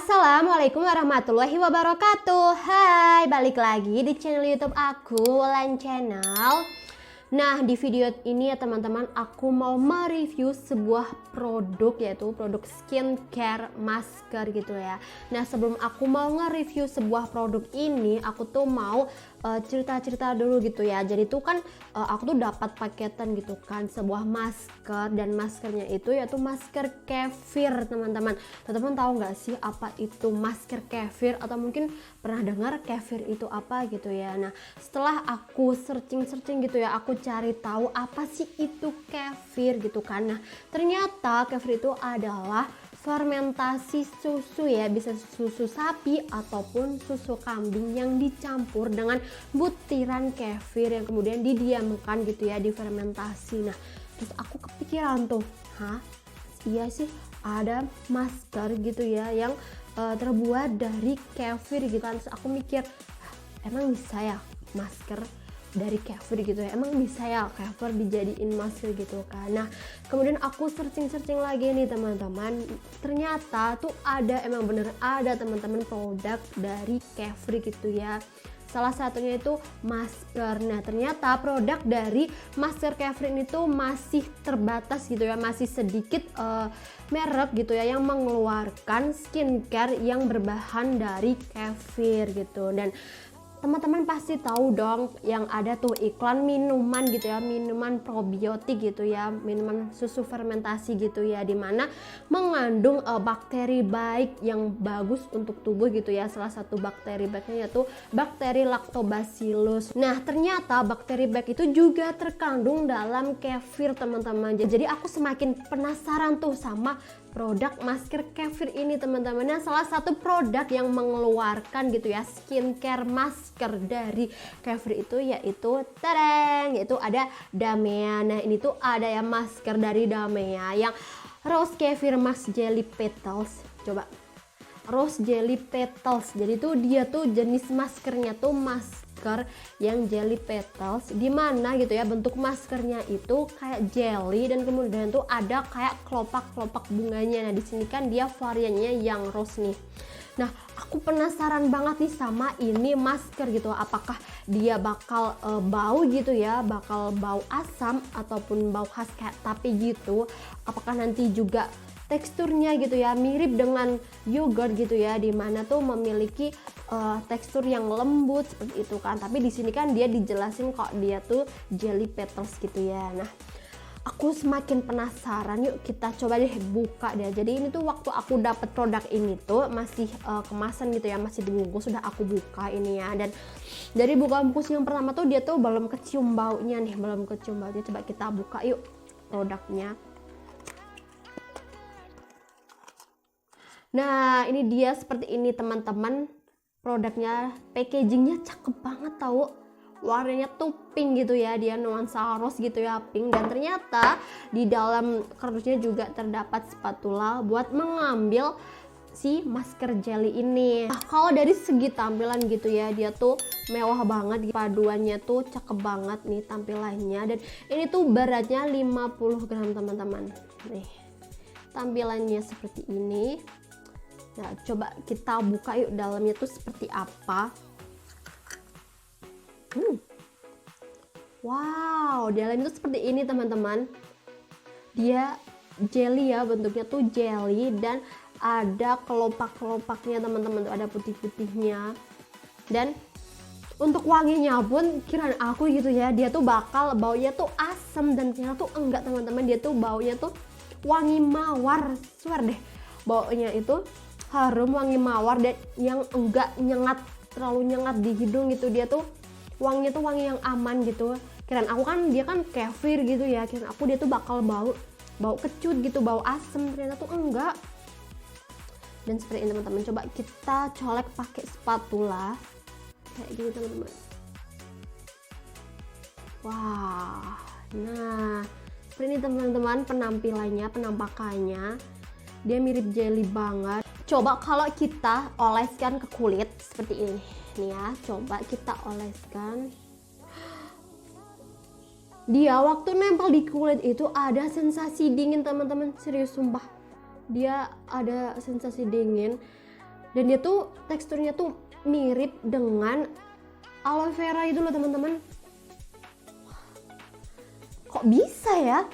Assalamualaikum warahmatullahi wabarakatuh. Hai, balik lagi di channel YouTube aku, Wulan Channel. Nah, di video ini ya teman-teman, aku mau mereview sebuah produk, yaitu produk skincare masker gitu ya. Nah, sebelum aku mau nge-review sebuah produk ini, aku tuh mau cerita-cerita dulu gitu ya. Jadi tuh kan aku tuh dapat paketan gitu kan, sebuah masker, dan maskernya itu yaitu masker kefir teman-teman. Teman-teman tahu nggak sih apa itu masker kefir, atau mungkin pernah dengar kefir itu apa gitu ya. Nah, setelah aku searching gitu ya, aku cari tahu apa sih itu kefir gitu kan. Nah, ternyata kefir itu adalah fermentasi susu ya, bisa susu sapi ataupun susu kambing yang dicampur dengan butiran kefir yang kemudian didiamkan gitu ya, difermentasi. Nah, terus aku kepikiran tuh, iya sih ada masker gitu ya yang terbuat dari kefir gitu kan. Terus aku mikir, emang bisa ya masker dari kefir gitu ya, emang bisa ya kefir dijadiin masker gitu kan. Nah, kemudian aku searching lagi nih teman-teman, ternyata tuh ada, emang bener ada teman-teman produk dari kefir gitu ya. Salah satunya itu masker. Nah, ternyata produk dari masker kefir ini tuh masih terbatas gitu ya, masih sedikit merek gitu ya yang mengeluarkan skincare yang berbahan dari kefir gitu. Dan teman-teman pasti tahu dong yang ada tuh iklan minuman gitu ya, minuman probiotik gitu ya, minuman susu fermentasi gitu ya, dimana mengandung bakteri baik yang bagus untuk tubuh gitu ya. Salah satu bakteri baiknya yaitu bakteri lactobacillus. Nah, ternyata bakteri baik itu juga terkandung dalam kefir teman-teman. Jadi aku semakin penasaran tuh sama produk masker kefir ini teman-teman. Nah, salah satu produk yang mengeluarkan gitu ya skincare masker dari kefir itu yaitu yaitu ada Damea. Nah, ini tuh ada ya masker dari Damea yang Rose Kefir Mask Jelly Petals. Coba Rose Jelly Petals. Jadi tuh dia tuh jenis maskernya tuh masker yang jelly petals, dimana gitu ya bentuk maskernya itu kayak jelly dan kemudian tuh ada kayak kelopak-kelopak bunganya. Nah, di sini kan dia variannya yang rose nih. Nah, aku penasaran banget nih sama ini masker gitu, apakah dia bakal bau gitu ya, bakal bau asam ataupun bau khas kayak tapi gitu, apakah nanti juga teksturnya gitu ya mirip dengan yogurt gitu ya, dimana tuh memiliki tekstur yang lembut seperti itu kan. Tapi di sini kan dia dijelasin kok dia tuh jelly petals gitu ya. Nah, aku semakin penasaran, yuk kita coba deh buka deh. Jadi ini tuh waktu aku dapet produk ini tuh masih kemasan gitu ya, masih dibungkus. Sudah aku buka ini ya, dan dari buka bungkus yang pertama tuh dia tuh belum kecium baunya nih, belum kecium baunya. Coba kita buka yuk produknya. Nah, ini dia seperti ini teman-teman produknya. Packagingnya cakep banget tahu, warnanya tuh pink gitu ya, dia nuansa rose gitu ya, pink. Dan ternyata di dalam kardusnya juga terdapat spatula buat mengambil si masker jelly ini. Nah, kalau dari segi tampilan gitu ya, dia tuh mewah banget, paduannya tuh cakep banget nih tampilannya. Dan ini tuh beratnya 50 gram teman-teman. Nih, tampilannya seperti ini. Nah, coba kita buka yuk dalamnya tuh seperti apa. Wow, dalamnya tuh seperti ini teman-teman. Dia jelly ya, bentuknya tuh jelly dan ada kelopak-kelopaknya teman-teman, tuh ada putih-putihnya. Dan untuk wanginya pun kiraan aku gitu ya, dia tuh bakal baunya tuh asam, dan ternyata tuh enggak teman-teman, dia tuh baunya tuh wangi mawar. Swear deh, baunya itu harum wangi mawar dan yang enggak nyengat, terlalu nyengat di hidung gitu. Dia tuh wanginya tuh wangi yang aman gitu. Kirain aku kan dia kan kefir gitu ya, kirain aku dia tuh bakal bau kecut gitu, bau asem, ternyata tuh enggak. Dan seperti ini teman-teman, coba kita colek pakai spatula kayak gini teman-teman. Wah, nah seperti ini teman-teman penampilannya, penampakannya. Dia mirip jelly banget. Coba kalau kita oleskan ke kulit seperti ini nih ya, coba kita oleskan. Dia waktu nempel di kulit itu ada sensasi dingin teman-teman, serius sumpah. Dia ada sensasi dingin. Dan dia tuh teksturnya tuh mirip dengan aloe vera itu loh teman-teman. Kok bisa ya?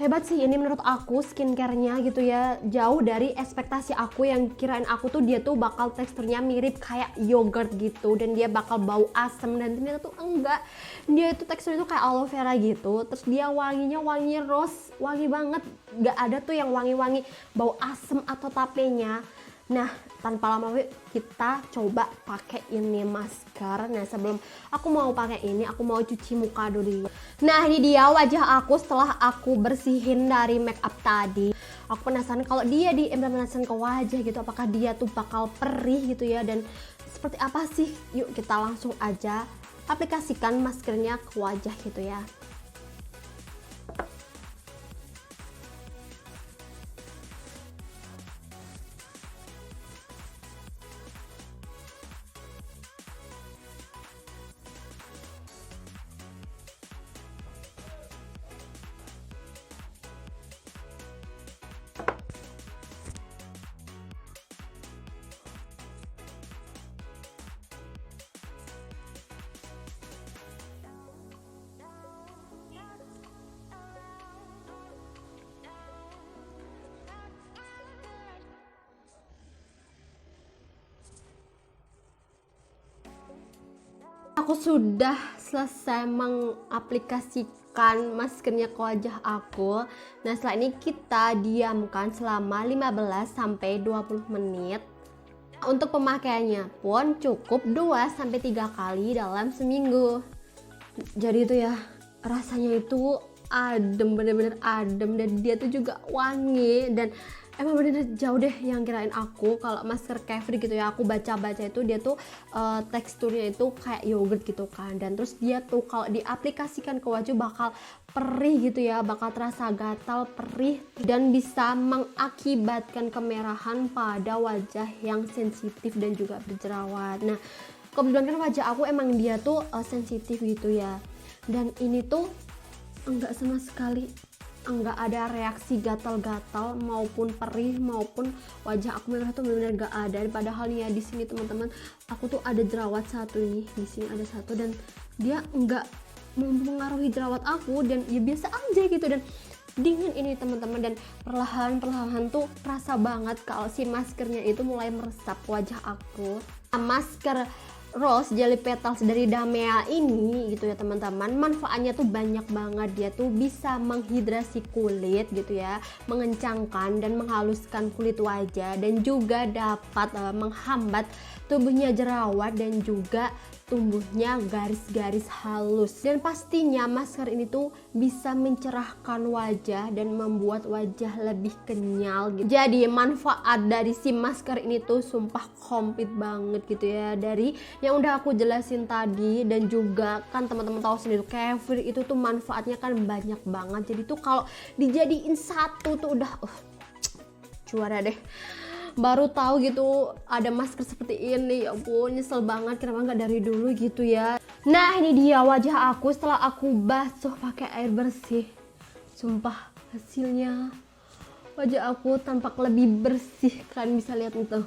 Hebat sih ini menurut aku skincare-nya gitu ya, jauh dari ekspektasi aku yang kirain aku tuh dia tuh bakal teksturnya mirip kayak yogurt gitu dan dia bakal bau asem, dan ternyata tuh enggak. Dia itu teksturnya tuh kayak aloe vera gitu, terus dia wanginya wangi rose, wangi banget, nggak ada tuh yang wangi-wangi bau asem atau tapenya. Nah, tanpa lama kita coba pakai ini masker. Nah, sebelum aku mau pakai ini, aku mau cuci muka dulu. Nah, ini dia wajah aku setelah aku bersihin dari make up tadi. Aku penasaran kalau dia diimplementasikan ke wajah gitu, apakah dia tuh bakal perih gitu ya, dan seperti apa sih? Yuk kita langsung aja aplikasikan maskernya ke wajah gitu ya. Aku sudah selesai mengaplikasikan maskernya ke wajah aku. Nah, setelah ini kita diamkan selama 15-20 menit. Untuk pemakaiannya pun cukup 2-3 kali dalam seminggu. Jadi itu ya, rasanya itu adem, bener-bener adem, dan dia tuh juga wangi, dan emang bener-bener jauh deh yang kirain aku kalau masker Carefree gitu ya. Aku baca-baca itu dia tuh teksturnya itu kayak yogurt gitu kan, dan terus dia tuh kalau diaplikasikan ke wajah bakal perih gitu ya, bakal terasa gatal, perih, dan bisa mengakibatkan kemerahan pada wajah yang sensitif dan juga berjerawat. Nah, kebetulan kan wajah aku emang dia tuh sensitif gitu ya, dan ini tuh enggak sama sekali, enggak ada reaksi gatal-gatal maupun perih maupun wajah aku merah tuh benar-benar gak ada. Padahal nih ya, di sini teman-teman, aku tuh ada jerawat satu nih, di sini ada satu, dan dia enggak mempengaruhi jerawat aku, dan ya biasa aja gitu, dan dingin ini teman-teman, dan perlahan-perlahan tuh terasa banget kalau si maskernya itu mulai meresap wajah aku. Nah, masker Rose Jelly Petals dari Damea ini gitu ya teman-teman, manfaatnya tuh banyak banget. Dia tuh bisa menghidrasi kulit gitu ya, mengencangkan dan menghaluskan kulit wajah, dan juga dapat menghambat tumbuhnya jerawat dan juga tumbuhnya garis-garis halus. Dan pastinya masker ini tuh bisa mencerahkan wajah dan membuat wajah lebih kenyal gitu. Jadi manfaat dari si masker ini tuh sumpah komplit banget gitu ya, dari yang udah aku jelasin tadi. Dan juga kan teman-teman tahu sendiri Carefree itu tuh manfaatnya kan banyak banget. Jadi tuh kalau dijadiin satu tuh udah juara deh. Baru tahu gitu ada masker seperti ini, ya ampun nyesel banget kenapa nggak dari dulu gitu ya. Nah, ini dia wajah aku setelah aku basuh pakai air bersih. Sumpah hasilnya wajah aku tampak lebih bersih, kan bisa lihat itu,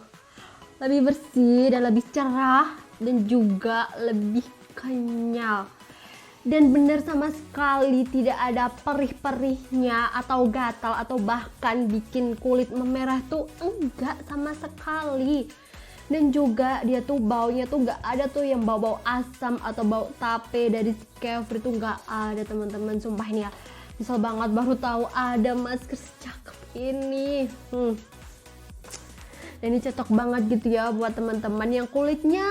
lebih bersih dan lebih cerah dan juga lebih kenyal. Dan bener sama sekali tidak ada perih-perihnya atau gatal atau bahkan bikin kulit memerah tuh enggak sama sekali. Dan juga dia tuh baunya tuh enggak ada tuh yang bau-bau asam atau bau tape dari Carefree tuh enggak ada teman-teman. Sumpah ini ya, nyesel banget baru tahu ada masker secakep ini. Dan ini cocok banget gitu ya buat teman-teman yang kulitnya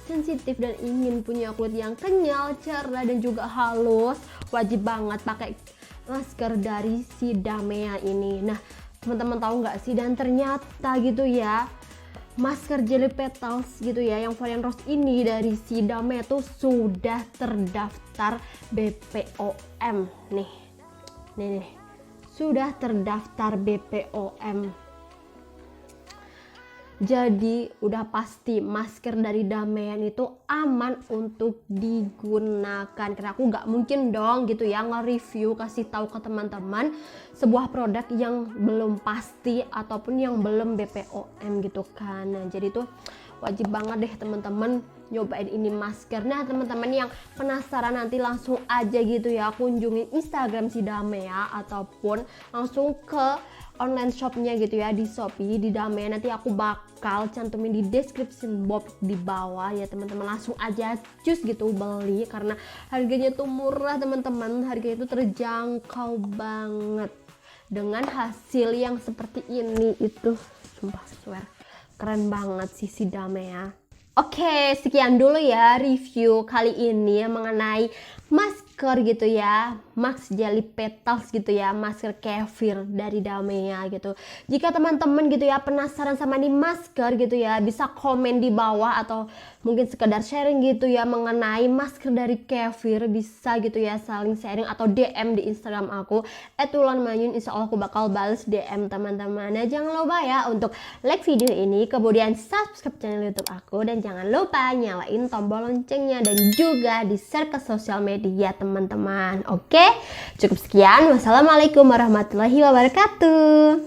sensitif dan ingin punya kulit yang kenyal, cerah dan juga halus. Wajib banget pakai masker dari si Damea ini. Nah, teman-teman tahu nggak sih, dan ternyata gitu ya, masker Jelly Petals gitu ya yang varian rose ini dari si Damea tuh sudah terdaftar BPOM nih, sudah terdaftar BPOM. Jadi udah pasti masker dari Damaian itu aman untuk digunakan, karena aku nggak mungkin dong gitu ya nge-review kasih tahu ke teman-teman sebuah produk yang belum pasti ataupun yang belum BPOM gitu kan. Nah, jadi tuh wajib banget deh teman-teman nyobain ini masker. Nah, teman-teman yang penasaran nanti langsung aja gitu ya kunjungi Instagram si Damea ataupun langsung ke online shopnya gitu ya di Shopee di Damea. Nanti aku bakal cantumin di description box di bawah ya teman-teman, langsung aja cus gitu beli karena harganya tuh murah teman-teman, harganya itu terjangkau banget dengan hasil yang seperti ini itu sumpah swear keren banget sih si Damea. Oke, sekian dulu ya review kali ini mengenai masker gitu ya, Max Jelly Petals gitu ya, masker kefir dari Damea gitu. Jika teman-teman gitu ya penasaran sama nih masker gitu ya, bisa komen di bawah atau mungkin sekedar sharing gitu ya mengenai masker dari kefir, bisa gitu ya saling sharing atau DM di Instagram aku @wulanmanyun. Insya Allah aku bakal bales DM teman-teman. Nah, jangan lupa ya untuk like video ini, kemudian subscribe channel YouTube aku, dan jangan lupa nyalain tombol loncengnya dan juga di share ke sosial media teman-teman. Oke, cukup sekian. Wassalamualaikum warahmatullahi wabarakatuh.